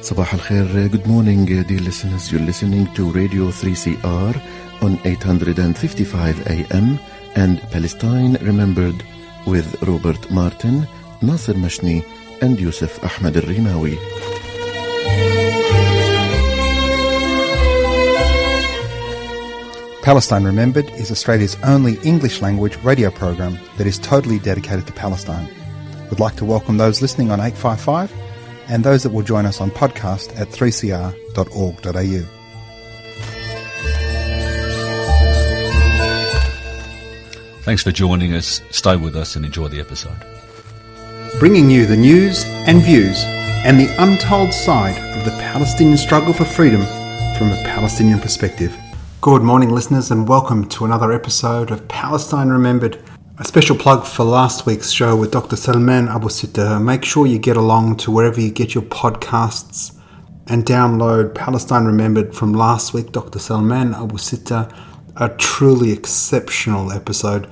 Sabah al-Khair, good morning dear listeners. You're listening to Radio 3CR on 855 AM and Palestine Remembered with Robert Martin, Nasser Mashni and Yusuf Ahmed al-Rimawi. Palestine Remembered is Australia's only English language radio program that is totally dedicated to Palestine. We'd like to welcome those listening on 855 and those that will join us on podcast at 3cr.org.au. Thanks for joining us. Stay with us and enjoy the episode. Bringing you the news and views and the untold side of the Palestinian struggle for freedom from a Palestinian perspective. Good morning, listeners, and welcome to another episode of Palestine Remembered. A special plug for last week's show with Dr. Salman Abu Sitta. Make sure you get along to wherever you get your podcasts and download Palestine Remembered from last week. Dr. Salman Abu Sitta, a truly exceptional episode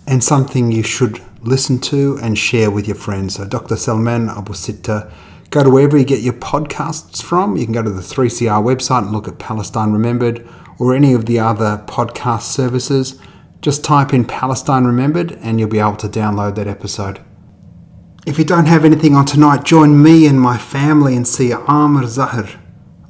and something you should listen to and share with your friends. So Dr. Salman Abu Sitta, go to wherever you get your podcasts from. You can go to the 3CR website and look at Palestine Remembered or any of the other podcast services. Just type in Palestine Remembered and you'll be able to download that episode. If you don't have anything on tonight, join me and my family and see Amr Zahar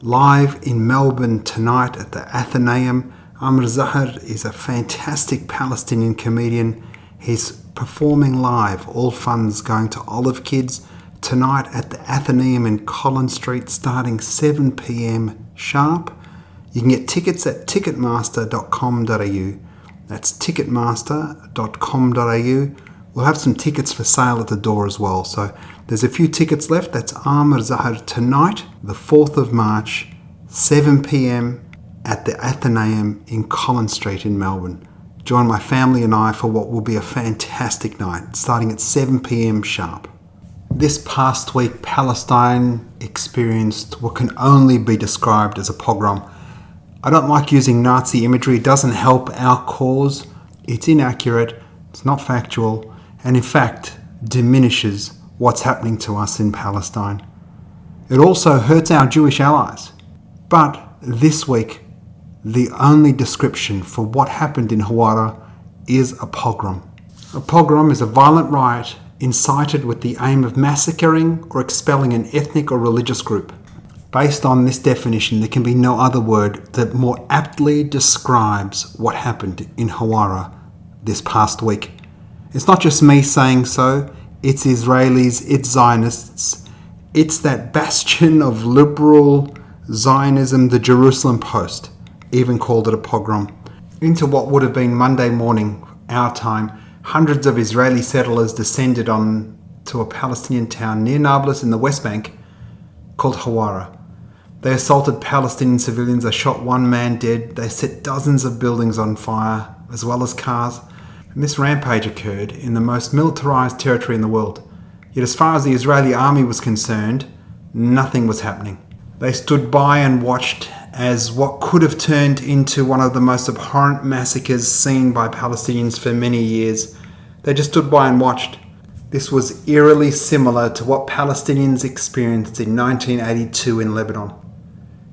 live in Melbourne tonight at the Athenaeum. Amr Zahar is a fantastic Palestinian comedian. He's performing live, all funds going to Olive Kids tonight at the Athenaeum in Collins Street starting 7 p.m. sharp. You can get tickets at ticketmaster.com.au. That's ticketmaster.com.au. We'll have some tickets for sale at the door as well. So there's a few tickets left. That's Amr Zahar tonight, the 4th of March, 7 p.m. at the Athenaeum in Collins Street in Melbourne. Join my family and I for what will be a fantastic night, starting at 7 p.m. sharp. This past week, Palestine experienced what can only be described as a pogrom. I don't like using Nazi imagery. It doesn't help our cause. It's inaccurate, it's not factual, and in fact diminishes what's happening to us in Palestine. It also hurts our Jewish allies. But this week, the only description for what happened in Huwara is a pogrom. A pogrom is a violent riot incited with the aim of massacring or expelling an ethnic or religious group. Based on this definition, there can be no other word that more aptly describes what happened in Huwara this past week. It's not just me saying so, it's Israelis, it's Zionists, it's that bastion of liberal Zionism, the Jerusalem Post, even called it a pogrom. Into what would have been Monday morning, our time, hundreds of Israeli settlers descended on to a Palestinian town near Nablus in the West Bank called Huwara. They assaulted Palestinian civilians, they shot one man dead, they set dozens of buildings on fire, as well as cars. And this rampage occurred in the most militarized territory in the world. Yet as far as the Israeli army was concerned, nothing was happening. They stood by and watched as what could have turned into one of the most abhorrent massacres seen by Palestinians for many years. They just stood by and watched. This was eerily similar to what Palestinians experienced in 1982 in Lebanon,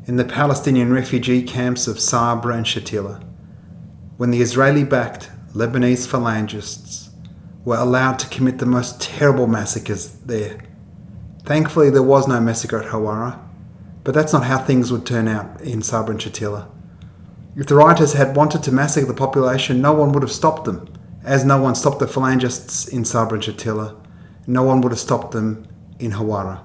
in the Palestinian refugee camps of Sabra and Shatila, when the Israeli-backed Lebanese phalangists were allowed to commit the most terrible massacres there. Thankfully, there was no massacre at Huwara, but that's not how things would turn out in Sabra and Shatila. If the rioters had wanted to massacre the population, no one would have stopped them, as no one stopped the phalangists in Sabra and Shatila. No one would have stopped them in Huwara.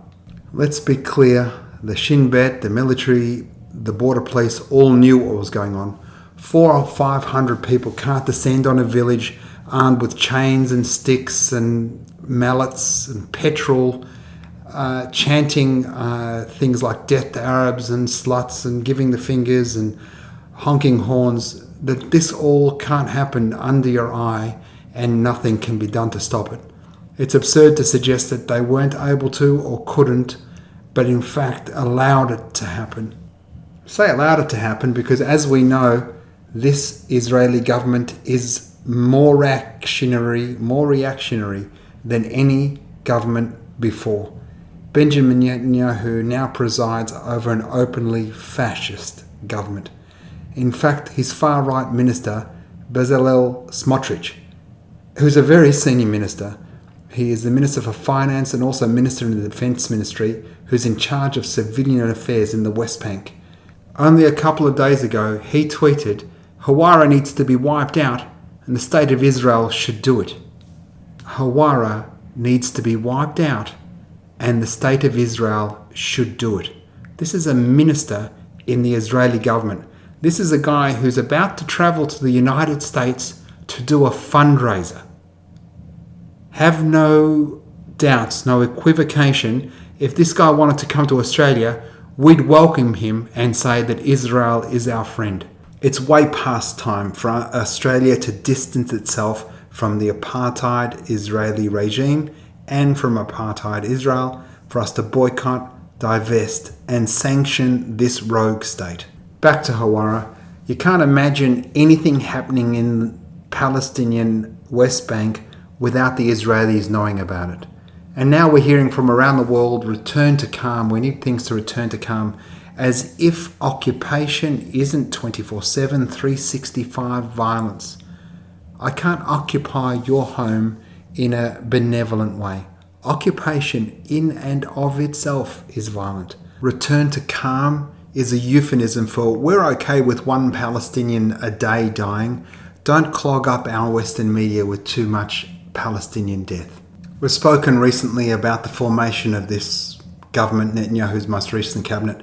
Let's be clear, the Shin Bet, the military, the border police all knew what was going on. 400 or 500 people can't descend on a village armed with chains and sticks and mallets and petrol, chanting things like death to Arabs and sluts and giving the fingers and honking horns. That this all can't happen under your eye and nothing can be done to stop it. It's absurd to suggest that they weren't able to or couldn't, but in fact allowed it to happen. I say allowed it to happen because, as we know, this Israeli government is more reactionary than any government before. Benjamin Netanyahu now presides over an openly fascist government. In fact, his far-right minister, Bezalel Smotrich, who's a very senior minister, he is the Minister for Finance and also Minister in the Defence Ministry, who's in charge of civilian affairs in the West Bank. Only a couple of days ago, he tweeted, "Huwara needs to be wiped out and the State of Israel should do it." Huwara needs to be wiped out and the State of Israel should do it. This is a minister in the Israeli government. This is a guy who's about to travel to the United States to do a fundraiser. Have no doubts, no equivocation. If this guy wanted to come to Australia, we'd welcome him and say that Israel is our friend. It's way past time for Australia to distance itself from the apartheid Israeli regime and from apartheid Israel, for us to boycott, divest and sanction this rogue state. Back to Huwara. You can't imagine anything happening in Palestinian West Bank without the Israelis knowing about it. And now we're hearing from around the world, return to calm. We need things to return to calm, as if occupation isn't 24/7, 365 violence. I can't occupy your home in a benevolent way. Occupation in and of itself is violent. Return to calm is a euphemism for we're okay with one Palestinian a day dying. Don't clog up our Western media with too much Palestinian death. We've spoken recently about the formation of this government, Netanyahu's most recent cabinet,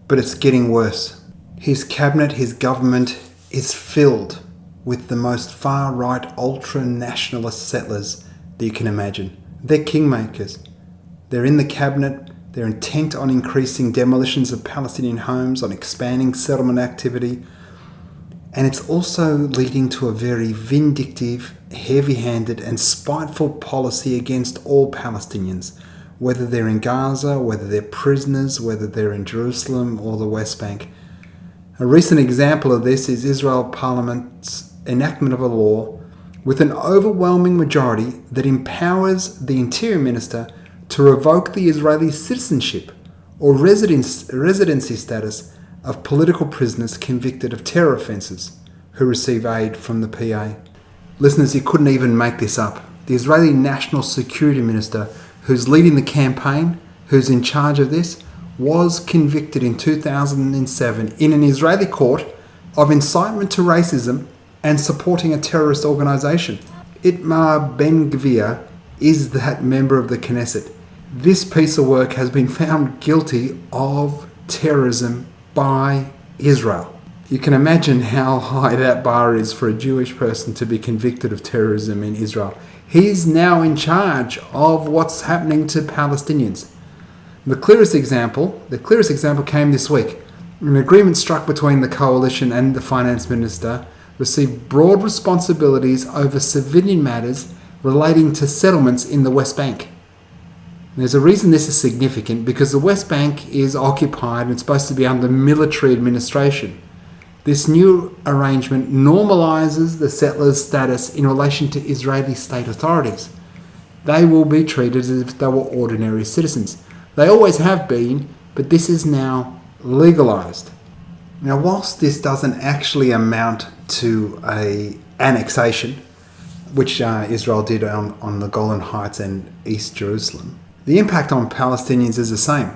but it's getting worse. His cabinet, his government is filled with the most far-right ultra-nationalist settlers that you can imagine. They're kingmakers. They're in the cabinet. They're intent on increasing demolitions of Palestinian homes, on expanding settlement activity. And it's also leading to a very vindictive, heavy-handed and spiteful policy against all Palestinians, whether they're in Gaza, whether they're prisoners, whether they're in Jerusalem or the West Bank. A recent example of this is Israel Parliament's enactment of a law with an overwhelming majority that empowers the Interior Minister to revoke the Israeli citizenship or residency status of political prisoners convicted of terror offences who receive aid from the PA. Listeners, you couldn't even make this up. The Israeli National Security Minister, who's leading the campaign, who's in charge of this, was convicted in 2007 in an Israeli court of incitement to racism and supporting a terrorist organisation. Itamar Ben-Gvir is that member of the Knesset. This piece of work has been found guilty of terrorism by Israel. You can imagine how high that bar is for a Jewish person to be convicted of terrorism in Israel. He's now in charge of what's happening to Palestinians. The clearest example came this week. An agreement struck between the coalition and the finance minister received broad responsibilities over civilian matters relating to settlements in the West Bank. There's a reason this is significant, because the West Bank is occupied and it's supposed to be under military administration. This new arrangement normalises the settlers' status in relation to Israeli state authorities. They will be treated as if they were ordinary citizens. They always have been, but this is now legalised. Now, whilst this doesn't actually amount to an annexation, which Israel did on the Golan Heights and East Jerusalem, the impact on Palestinians is the same.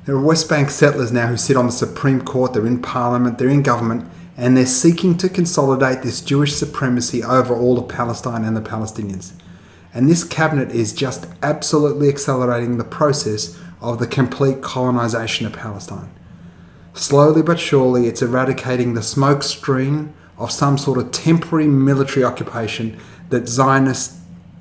There are West Bank settlers now who sit on the Supreme Court, they're in Parliament, they're in government, and they're seeking to consolidate this Jewish supremacy over all of Palestine and the Palestinians. And this cabinet is just absolutely accelerating the process of the complete colonisation of Palestine. Slowly but surely, it's eradicating the smoke screen of some sort of temporary military occupation that Zionist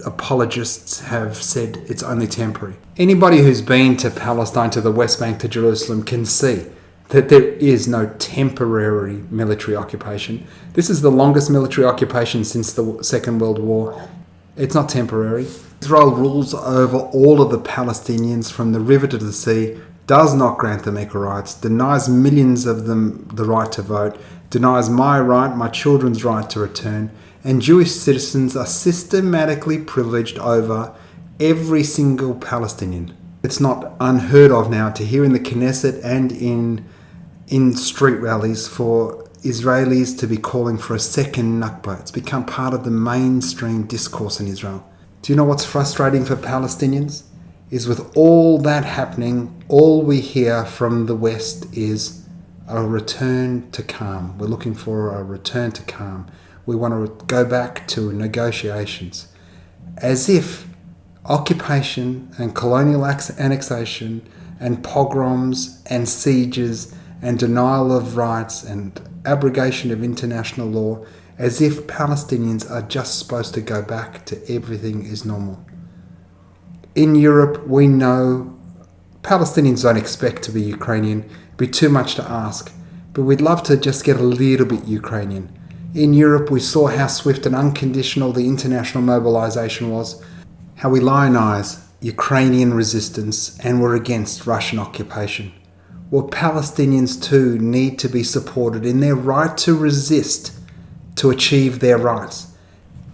apologists have said it's only temporary. Anybody who's been to Palestine, to the West Bank, to Jerusalem can see that there is no temporary military occupation. This is the longest military occupation since the Second World War. It's not temporary. Israel rules over all of the Palestinians from the river to the sea, does not grant them equal rights, denies millions of them the right to vote, denies my right, my children's right to return, and Jewish citizens are systematically privileged over every single Palestinian. It's not unheard of now to hear in the Knesset and in street rallies for Israelis to be calling for a second Nakba. It's become part of the mainstream discourse in Israel. Do you know what's frustrating for Palestinians? Is with all that happening, all we hear from the West is a return to calm. We're looking for a return to calm. We want to go back to negotiations. As if occupation and colonial annexation and pogroms and sieges and denial of rights and abrogation of international law, as if Palestinians are just supposed to go back to everything is normal. In Europe, we know Palestinians don't expect to be Ukrainian. It'd be too much to ask, but we'd love to just get a little bit Ukrainian. In Europe, we saw how swift and unconditional the international mobilization was, how we lionize Ukrainian resistance and were against Russian occupation. Well, Palestinians too need to be supported in their right to resist, to achieve their rights.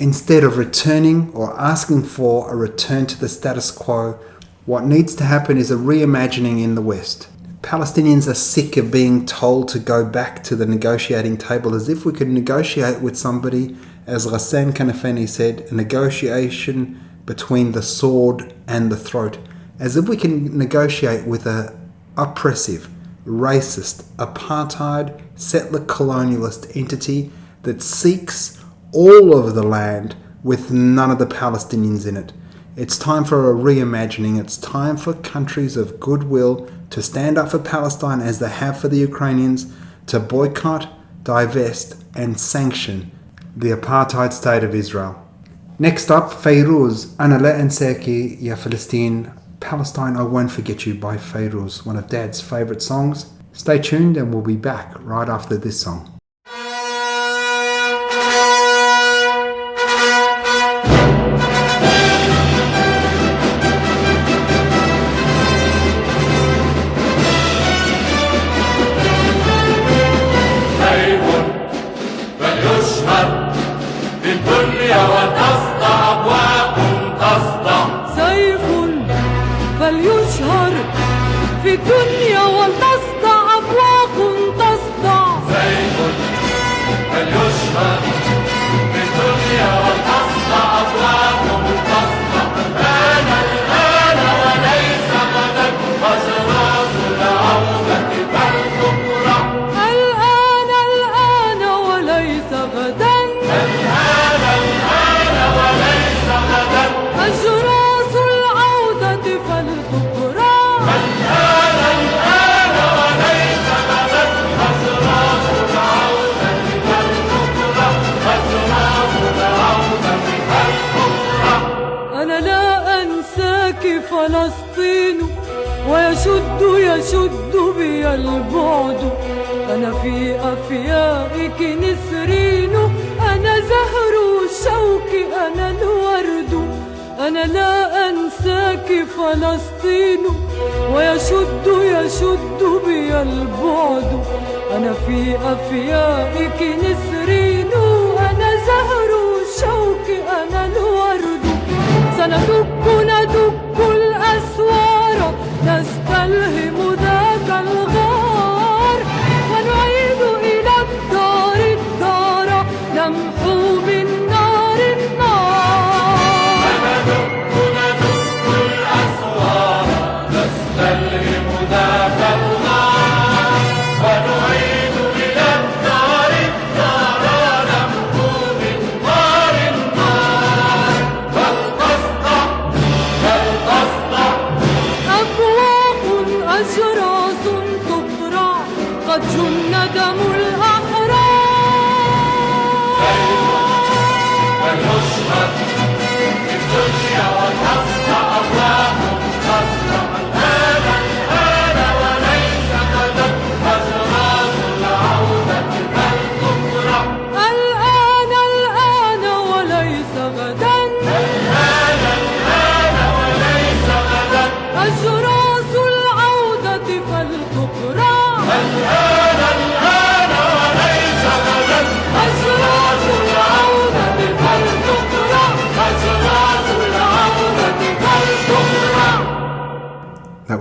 Instead of returning or asking for a return to the status quo, what needs to happen is a reimagining in the West. Palestinians are sick of being told to go back to the negotiating table as if we could negotiate with somebody, as Ghassan Kanafani said, a negotiation between the sword and the throat. As if we can negotiate with a oppressive, racist, apartheid, settler colonialist entity that seeks all of the land with none of the Palestinians in it. It's time for a reimagining. It's time for countries of goodwill to stand up for Palestine as they have for the Ukrainians, to boycott, divest and sanction the apartheid state of Israel. Next up, Fairuz, Ana la ansaki ya Palestine, Palestine I Won't Forget You by Fairuz, one of Dad's favourite songs. Stay tuned and we'll be back right after this song. فليشهر في الدنيا ولتصدع أبواق تصدع سيف فليشهر في الدنيا ولتصدع أبواق تصدع الآن وليس غدا أجراس العودة فالبكرة الآن وليس غدا الآن وليس غدا أجراس العودة فالبكرة الآن وليس غدا أجراس العودة فالبكرة أجراس العودة فالبكرة أنا لا أنساك فلسطين يشد بي البعد أنا في أفيائك نسرين أنا زهر الشوك أنا الورد أنا لا أنساك فلسطين يشد بي البعد أنا في أفيائك نسرين أنا زهر الشوك أنا الورد ندك الأسوار نستلهم ذاك الغار ونعيد إلى الدار نمحو بالنار النار ندك الأسوار نستلهم ذاك الغار ونعيد إلى الدار نمحو بالنار النار فالقصد أبواق أجراس تقرع قد جن دم الأحرار فليشهر في الدنيا وتصدع أبواب تصدع الآن وليس غدا أجراس العودة فالبكرة الآن وليس غدا الآن وليس غدا أجراس العودة فالبكرة الآن وليس غدا أجراس العودة فالبكرة أجراس العودة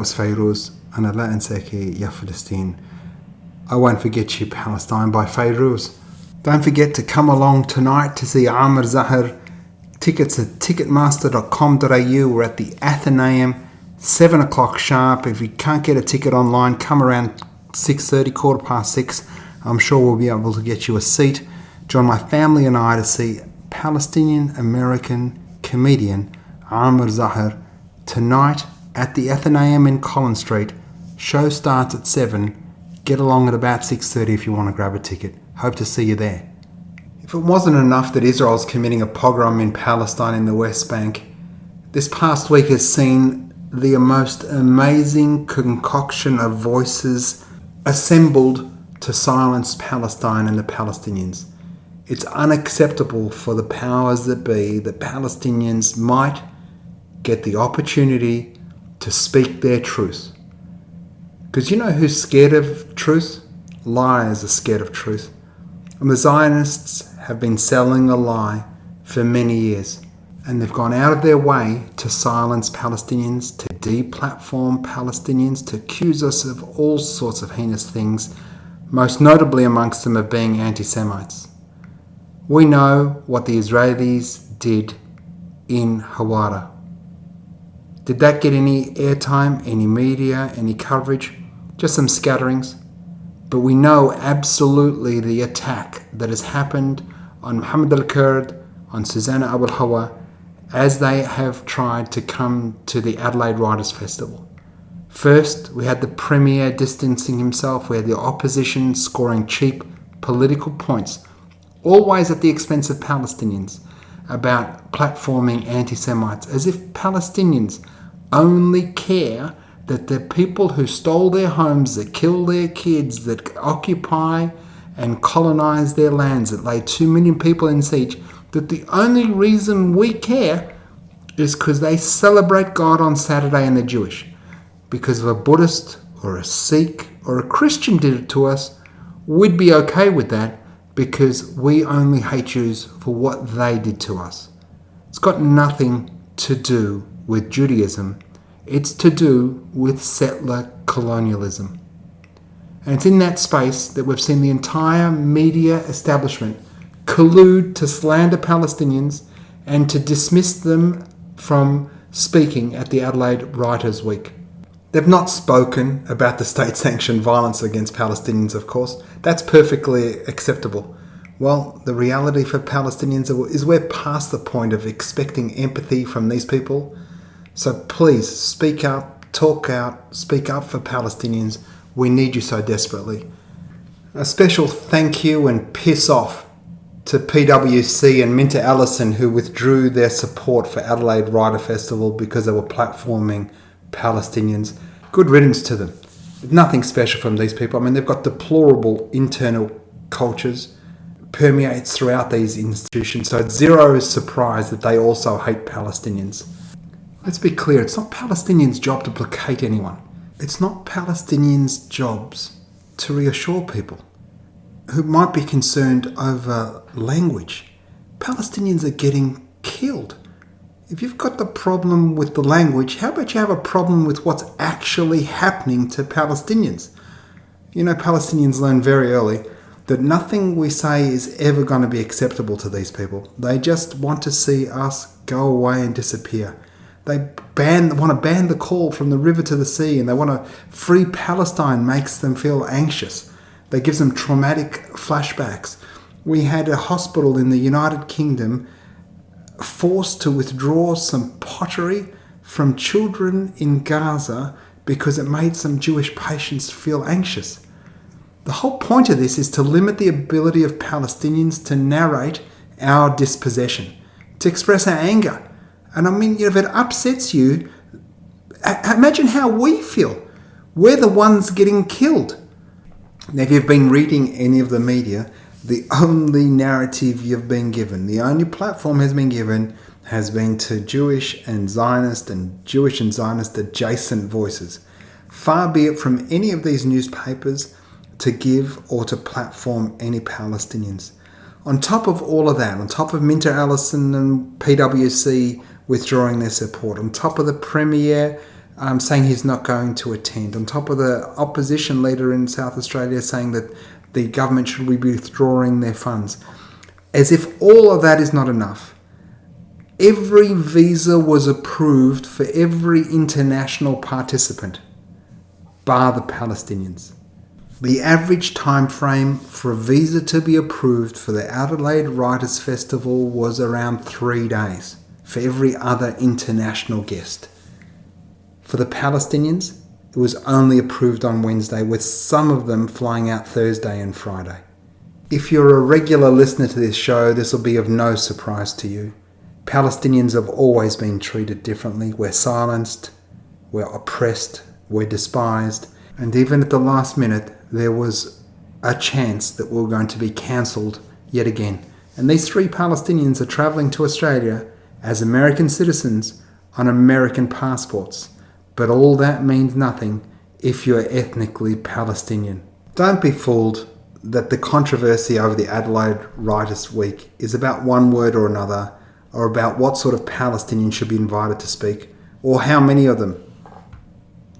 was Fairuz. أنا لا أنساك يا فلسطين. I won't forget you, Palestine, by Fairuz. Don't forget to come along tonight to see Amr Zahar. Tickets at ticketmaster.com.au. We're at the Athenaeum, 7 o'clock sharp. If you can't get a ticket online, come around 6:30, 6:15. I'm sure we'll be able to get you a seat. Join my family and I to see Palestinian-American comedian Amr Zahar tonight at the Athenaeum in Collins Street. Show starts at 7. Get along at about 6:30 if you want to grab a ticket. Hope to see you there. If it wasn't enough that Israel's committing a pogrom in Palestine in the West Bank, this past week has seen the most amazing concoction of voices assembled to silence Palestine and the Palestinians. It's unacceptable for the powers that be that Palestinians might get the opportunity to speak their truth. Because you know who's scared of truth? Liars are scared of truth. And the Zionists have been selling a lie for many years. And they've gone out of their way to silence Palestinians, to deplatform Palestinians, to accuse us of all sorts of heinous things, most notably amongst them of being anti-Semites. We know what the Israelis did in Huwara. Did that get any airtime, any media, any coverage? Just some scatterings. But we know absolutely the attack that has happened on Muhammad al-Kurd, on Susanna Abu al-Hawa, as they have tried to come to the Adelaide Writers' Festival. First, we had the Premier distancing himself. We had the opposition scoring cheap political points, always at the expense of Palestinians, about platforming anti-Semites, as if Palestinians only care that the people who stole their homes, that kill their kids, that occupy and colonize their lands, that lay 2 million people in siege, that the only reason we care is because they celebrate God on Saturday and they're Jewish. Because if a Buddhist or a Sikh or a Christian did it to us, we'd be okay with that because we only hate Jews for what they did to us. It's got nothing to do with Judaism. It's to do with settler colonialism. And it's in that space that we've seen the entire media establishment collude to slander Palestinians and to dismiss them from speaking at the Adelaide Writers' Week. They've not spoken about the state-sanctioned violence against Palestinians, of course. That's perfectly acceptable. Well, the reality for Palestinians is we're past the point of expecting empathy from these people. So please, speak up, talk out, speak up for Palestinians. We need you so desperately. A special thank you and piss off to PwC and Minter Ellison, who withdrew their support for Adelaide Writer Festival because they were platforming Palestinians. Good riddance to them. Nothing special from these people. I mean, they've got deplorable internal cultures, permeates throughout these institutions, so it's zero surprise that they also hate Palestinians. Let's be clear, it's not Palestinians' job to placate anyone. It's not Palestinians' jobs to reassure people who might be concerned over language. Palestinians are getting killed. If you've got the problem with the language, how about you have a problem with what's actually happening to Palestinians? You know, Palestinians learn very early that nothing we say is ever going to be acceptable to these people. They just want to see us go away and disappear. They want to ban the call from the river to the sea, and they want to free Palestine. Makes them feel anxious. That gives them traumatic flashbacks. We had a hospital in the United Kingdom forced to withdraw some pottery from children in Gaza because it made some Jewish patients feel anxious. The whole point of this is to limit the ability of Palestinians to narrate our dispossession, to express our anger. And I mean, if it upsets you, imagine how we feel. We're the ones getting killed. Now, if you've been reading any of the media, the only narrative you've been given, the only platform has been given, has been to Jewish and Zionist adjacent voices. Far be it from any of these newspapers to give or to platform any Palestinians. On top of all of that, on top of Minter Ellison and PwC withdrawing their support, on top of the Premier saying he's not going to attend. On top of the opposition leader in South Australia saying that the government should be withdrawing their funds. As if all of that is not enough. Every visa was approved for every international participant, bar the Palestinians. The average time frame for a visa to be approved for the Adelaide Writers' Festival was around 3 days for every other international guest. For the Palestinians, it was only approved on Wednesday, with some of them flying out Thursday and Friday. If you're a regular listener to this show, this will be of no surprise to you. Palestinians have always been treated differently. We're silenced, we're oppressed, we're despised, and even at the last minute, there was a chance that we were going to be cancelled yet again. And these 3 Palestinians are travelling to Australia as American citizens on American passports. But all that means nothing if you're ethnically Palestinian. Don't be fooled that the controversy over the Adelaide Writers' Week is about one word or another, or about what sort of Palestinian should be invited to speak, or how many of them,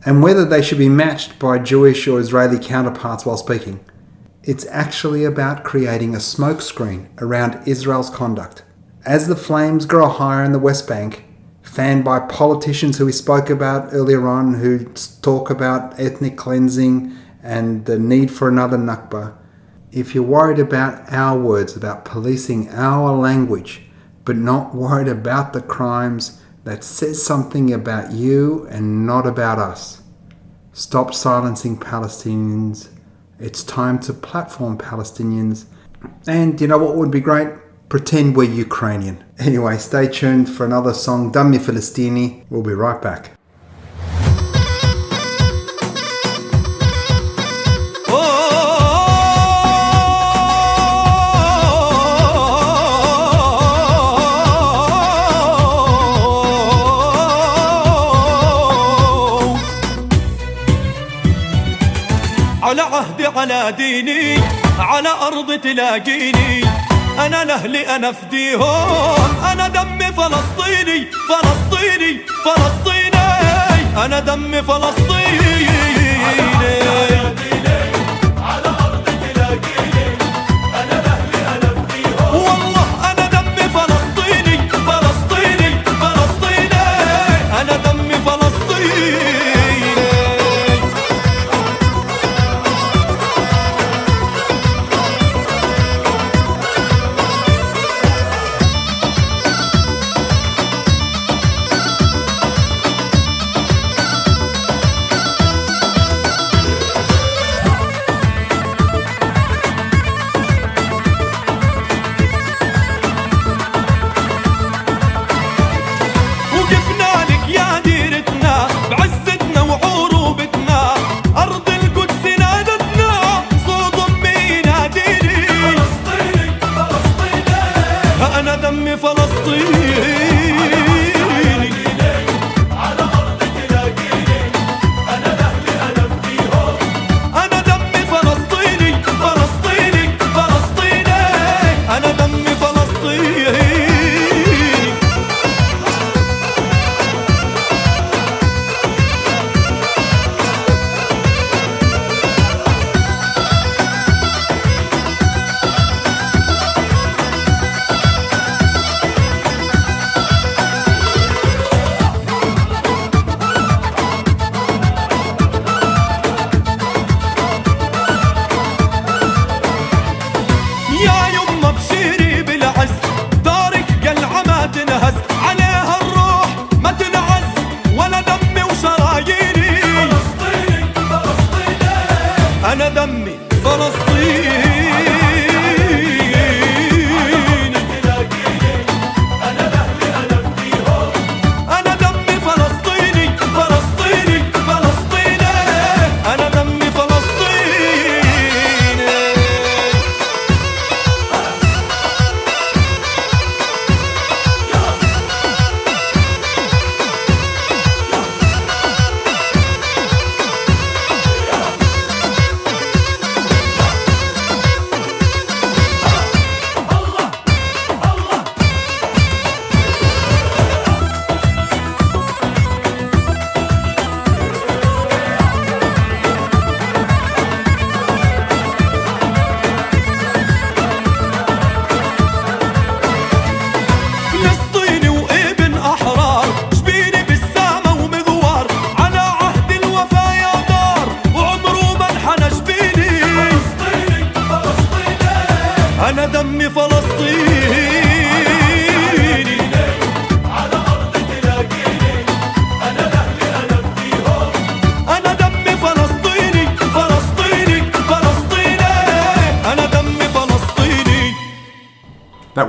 and whether they should be matched by Jewish or Israeli counterparts while speaking. It's actually about creating a smokescreen around Israel's conduct. As the flames grow higher in the West Bank, fanned by politicians who we spoke about earlier on, who talk about ethnic cleansing and the need for another Nakba, if you're worried about our words, about policing our language, but not worried about the crimes, that says something about you and not about us. Stop silencing Palestinians. It's time to platform Palestinians. And you know what would be great? Pretend we're Ukrainian. Anyway, stay tuned for another song, Dammi Filistini. We'll be right back. على عهدي على ديني على أرض تلاقيني أنا لأهلي أنا فديهم أنا دمي فلسطيني فلسطيني فلسطيني أنا دمي فلسطيني على أرض تلاقيني أنا لأهلي أنا فديهم والله أنا دمي فلسطيني فلسطيني فلسطيني أنا دمي فلسطيني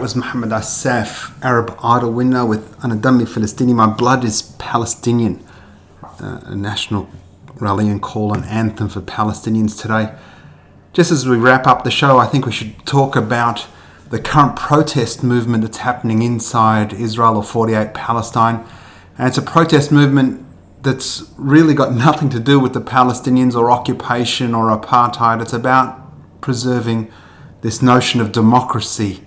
was Muhammad Asaf, Arab Idol winner with Ana Dammi Falastini, My Blood is Palestinian, a national rallying call and anthem for Palestinians today. Just as we wrap up the show, I think we should talk about the current protest movement that's happening inside Israel or 48 Palestine. And it's a protest movement that's really got nothing to do with the Palestinians or occupation or apartheid. It's about preserving this notion of democracy,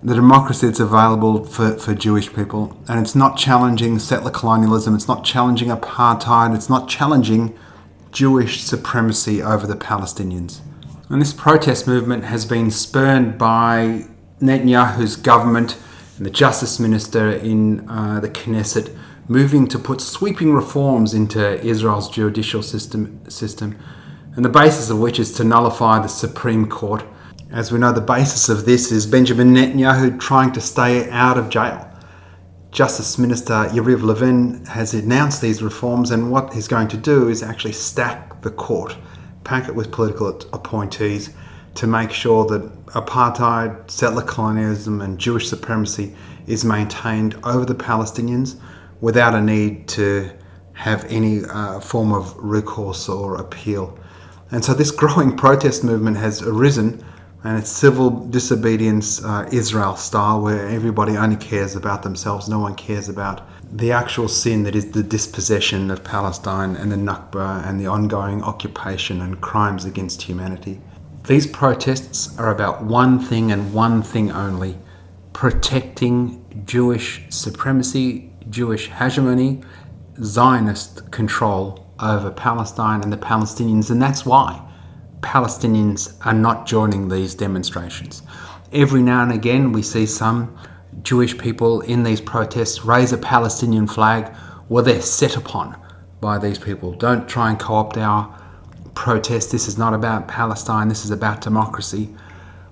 the democracy that's available for Jewish people. And it's not challenging settler colonialism, it's not challenging apartheid, it's not challenging Jewish supremacy over the Palestinians. And this protest movement has been spurred by Netanyahu's government and the Justice Minister in the Knesset moving to put sweeping reforms into Israel's judicial system, and the basis of which is to nullify the Supreme Court. As we know, the basis of this is Benjamin Netanyahu trying to stay out of jail. Justice Minister Yariv Levin has announced these reforms, and what he's going to do is actually stack the court, pack it with political appointees to make sure that apartheid, settler colonialism and Jewish supremacy is maintained over the Palestinians without a need to have any form of recourse or appeal. And so this growing protest movement has arisen, and it's civil disobedience Israel style, where everybody only cares about themselves, no one cares about the actual sin that is the dispossession of Palestine and the Nakba and the ongoing occupation and crimes against humanity. These protests are about one thing and one thing only: protecting Jewish supremacy, Jewish hegemony, Zionist control over Palestine and the Palestinians. And that's why Palestinians are not joining these demonstrations. Every now and again we see some Jewish people in these protests raise a Palestinian flag. Well, they're set upon by these people. Don't try and co-opt our protest. This is not about Palestine, this is about democracy.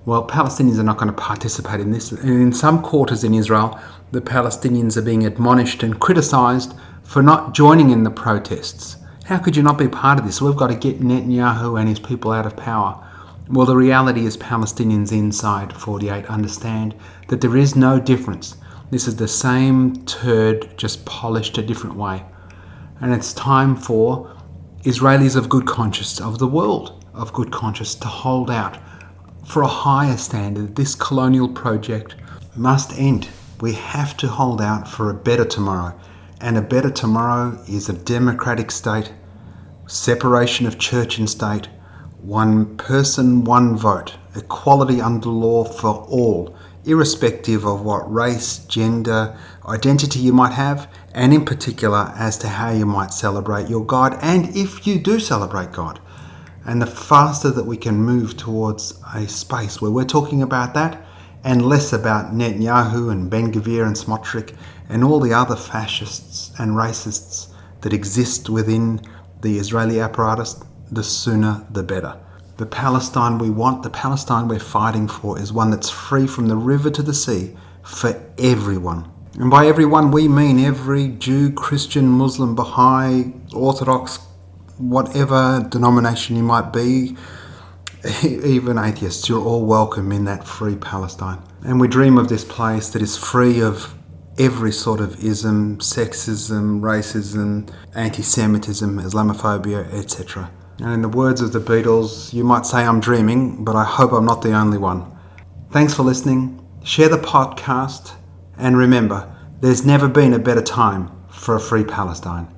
Well, Palestinians are not going to participate in this. And in some quarters in Israel, the Palestinians are being admonished and criticised for not joining in the protests. How could you not be part of this? We've got to get Netanyahu and his people out of power. Well, the reality is Palestinians inside 48 understand that there is no difference. This is the same turd, just polished a different way. And it's time for Israelis of good conscience, of the world of good conscience, to hold out for a higher standard. This colonial project must end. We have to hold out for a better tomorrow. And a better tomorrow is a democratic state, separation of church and state, one person, one vote, equality under law for all, irrespective of what race, gender, identity you might have, and in particular as to how you might celebrate your God, and if you do celebrate God. And the faster that we can move towards a space where we're talking about that, and less about Netanyahu and Ben-Gvir and Smotrich and all the other fascists and racists that exist within the Israeli apparatus, the sooner the better. The Palestine we want, the Palestine we're fighting for, is one that's free from the river to the sea for everyone. And by everyone we mean every Jew, Christian, Muslim, Baha'i, Orthodox, whatever denomination you might be, even atheists. You're all welcome in that free Palestine. And we dream of this place that is free of every sort of ism, sexism, racism, anti-Semitism, Islamophobia, etc. And in the words of the Beatles, you might say I'm dreaming, but I hope I'm not the only one. Thanks for listening. Share the podcast. And remember, there's never been a better time for a free Palestine.